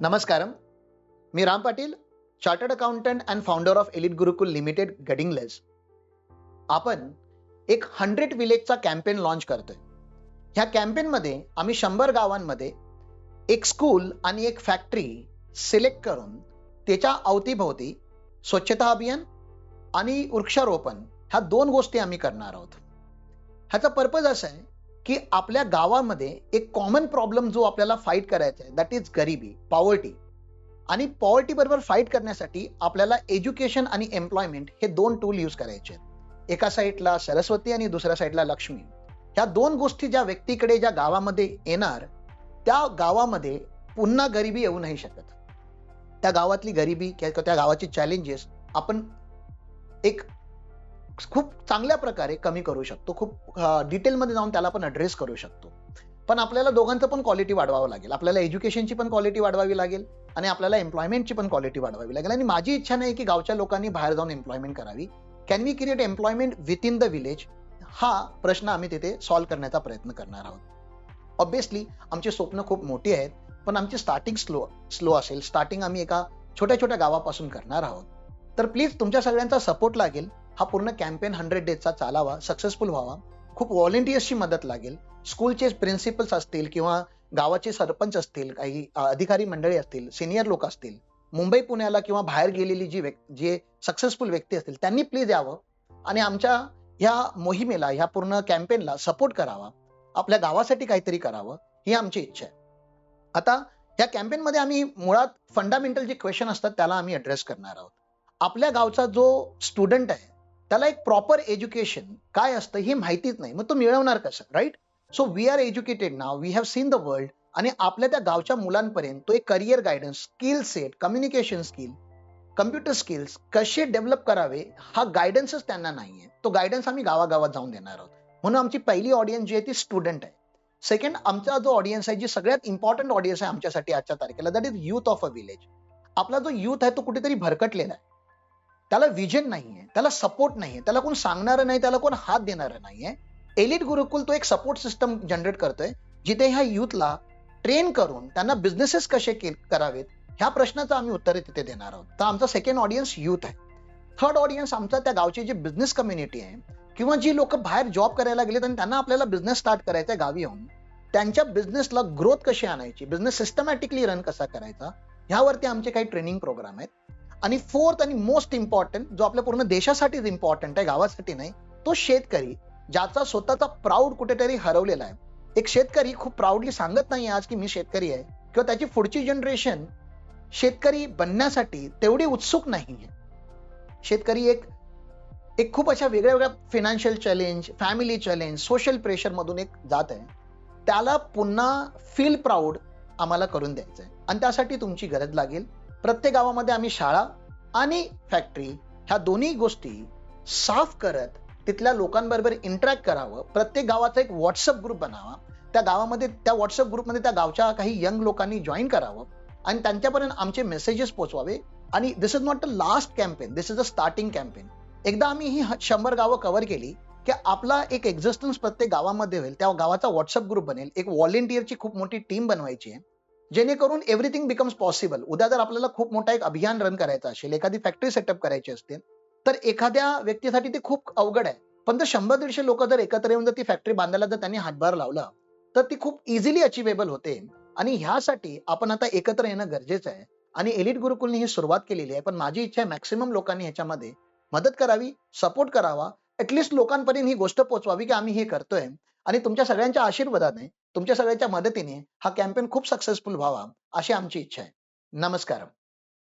नमस्कारम. मी Ram Patil, chartered accountant and founder of elite Gurukul limited Gadhinglaj. आपण एक 100 विलेजचा कॅम्पेन लॉन्च करतोय. ह्या कॅम्पेनमध्ये आम्ही 100 गावांमध्ये एक स्कूल आणि एक फॅक्टरी सिलेक्ट करून त्याच्या अवतीभोवती स्वच्छता अभियान आणि वृक्षारोपण ह्या 2 गोष्टी आम्ही करणार आहोत. ह्याचा पर्पज असा आहे की आपल्या गावामध्ये एक कॉमन प्रॉब्लेम जो आपल्याला फाईट करायचा आहे, दॅट इज गरिबी, पॉवर्टी. आणि पॉवर्टी बरोबर फाईट करण्यासाठी आपल्याला एज्युकेशन आणि एम्प्लॉयमेंट हे 2 टूल यूज करायचे आहेत. एका साईडला सरस्वती आणि दुसऱ्या साईडला लक्ष्मी. ह्या 2 गोष्टी ज्या व्यक्तीकडे ज्या गावामध्ये येणार, त्या गावामध्ये पुन्हा गरिबी येऊ नाही शकत. त्या गावातली गरिबी किंवा त्या गावाची चॅलेंजेस आपण एक खूप चांगल्या प्रकारे कमी करू शकतो. खूप डिटेलमध्ये जाऊन त्याला आपण ॲड्रेस करू शकतो. पण आपल्याला दोघांचं पण क्वालिटी वाढवावं लागेल. आपल्याला एज्युकेशनची पण क्वालिटी वाढवावी लागेल आणि आपल्याला एम्प्लॉयमेंटची पण क्वालिटी वाढवावी लागेल. आणि माझी इच्छा नाही की गावच्या लोकांनी बाहेर जाऊन एम्प्लॉयमेंट करावी. Can we create employment within the village? हा प्रश्न आम्ही तिथे सॉल्व्ह करण्याचा प्रयत्न करणार आहोत. ऑब्व्हियसली आमची स्वप्न खूप मोठी आहेत, पण आमची स्टार्टिंग स्लो असेल. स्टार्टिंग आम्ही एका छोट्या छोट्या गावापासून करणार आहोत. तर प्लीज तुमच्या सगळ्यांचा सपोर्ट लागेल. हा पूर्ण कॅम्पेन 100 डेजचा चालावा, सक्सेसफुल व्हावा. खूप व्हॉलेंटियर्सची मदत लागेल. स्कूलचे प्रिन्सिपल्स असतील किंवा गावाचे सरपंच असतील, काही अधिकारी मंडळी असतील, सिनियर लोक असतील, मुंबई पुण्याला किंवा बाहेर गेलेली जे सक्सेसफुल व्यक्ती असतील, त्यांनी प्लीज यावं आणि आमच्या ह्या मोहिमेला, ह्या पूर्ण कॅम्पेनला सपोर्ट करावा. आपल्या गावासाठी काहीतरी करावं, ही आमची इच्छा आहे. आता ह्या कॅम्पेनमध्ये आम्ही मुळात फंडामेंटल जे क्वेश्चन असतात त्याला आम्ही ॲड्रेस करणार आहोत. आपल्या गावचा जो स्टुडंट आहे त्याला एक प्रॉपर एज्युकेशन काय असतं हे माहितीच नाही, मग तो मिळवणार कसं, right? So we are educated now, we have seen the world. आणि आपल्या त्या गावच्या मुलांपर्यंत तो एक career guidance, skill set, communication skill, computer skills कसे डेव्हलप करावे हा गायडन्सच त्यांना नाहीये. तो गायडन्स आम्ही गावागावात जाऊन देणार आहोत. म्हणून आमची पहिली ऑडियन्स जी आहे ती स्टुडंट आहे. सेकंड, आमचा जो ऑडियन्स आहे, जी सगळ्यात इम्पॉर्टंट ऑडियन्स आहे आमच्यासाठी आजच्या तारखेला, that is youth of a village. आपला जो युथ आहे तो कुठेतरी भरकटलेला आहे. त्याला विजन नाहीये, त्याला सपोर्ट नाहीये, त्याला कोण सांगणारं नाही, त्याला कोण हात देणारं नाहीये. एलिट गुरुकुल तो एक सपोर्ट सिस्टम जनरेट करतोय, जिथे ह्या युथला ट्रेन करून त्यांना बिझनेसेस कसे करावेत ह्या प्रश्नाचं आम्ही उत्तरे तिथे देणार आहोत. तर आमचा सेकंड ऑडियन्स युथ आहे. थर्ड ऑडियन्स आमचा त्या गावची जी बिझनेस कम्युनिटी आहे किंवा जी लोक बाहेर जॉब करायला गेलेत आणि त्यांना आपल्याला बिझनेस स्टार्ट करायचा गावी येऊन, त्यांच्या बिझनेसला ग्रोथ कशी आणायची, बिझनेस सिस्टमॅटिकली रन कसा करायचा, ह्यावरती आमचे काही ट्रेनिंग प्रोग्राम आहेत. आणि फोर्थ आणि मोस्ट इम्पॉर्टंट, जो आपल्या पूर्ण देशासाठीच इम्पॉर्टंट आहे, गावासाठी नाही, तो शेतकरी, ज्याचा स्वतःचा प्राऊड कुठेतरी हरवलेला आहे. एक शेतकरी खूप प्राऊडली सांगत नाही आज की मी शेतकरी आहे, किंवा त्याची पुढची जनरेशन शेतकरी बनण्यासाठी तेवढी उत्सुक नाहीये. शेतकरी एक खूप अशा वेगळ्या वेगळ्या financial challenge, family challenge, social pressure मधून एक जात आहे. त्याला पुन्हा फील प्राऊड आम्हाला करून द्यायचं आहे आणि त्यासाठी तुमची गरज लागेल. प्रत्येक गावामध्ये आम्ही शाळा आणि फॅक्टरी ह्या दोन्ही गोष्टी साफ करत तिथल्या लोकांबरोबर इंटरॅक्ट करावं. प्रत्येक गावाचा एक व्हॉट्सअप ग्रुप बनावा. त्या गावामध्ये, त्या व्हॉट्सअप ग्रुपमध्ये त्या गावच्या काही यंग लोकांनी जॉईन करावं आणि त्यांच्यापर्यंत आमचे मेसेजेस पोहोचवावे. आणि this is not a last campaign, this is a starting campaign. एकदा आम्ही ही 100 गावं कव्हर केली की आपला एक एक्झिस्टन्स प्रत्येक गावामध्ये होईल. त्या गावाचा व्हॉट्सअप ग्रुप बनेल. एक व्हॉलेंटियरची खूप मोठी टीम बनवायची आहे, जेणेकरून एव्हरीथिंग बिकम्स पॉसिबल. उद्या जर आपल्याला खूप मोठा एक अभियान रन करायचं असेल, एखादी फॅक्टरी सेटअप करायची असते, तर एखाद्या व्यक्तीसाठी ते खूप अवघड आहे. पण जर 100-150 लोक जर एकत्र येऊन जर ती फॅक्टरी बांधायला जर त्यांनी हातभार लावला, तर ती खूप इझिली अचिवेबल होते. आणि ह्यासाठी आपण आता एकत्र येणं गरजेचं आहे. आणि एलिट गुरुकुलने ही सुरुवात केलेली आहे. पण माझी इच्छा आहे मॅक्सिमम लोकांनी ह्याच्यामध्ये मदत करावी, सपोर्ट करावा, ऍटलिस्ट लोकांपर्यंत ही गोष्ट पोहोचवावी की आम्ही हे करतोय. आणि तुमच्या सगळ्यांच्या आशीर्वादाने, तुमच्या सगळ्यांच्या मदतीने हा कॅम्पेन खूप सक्सेसफुल व्हावा, अशी आमची इच्छा आहे. नमस्कार.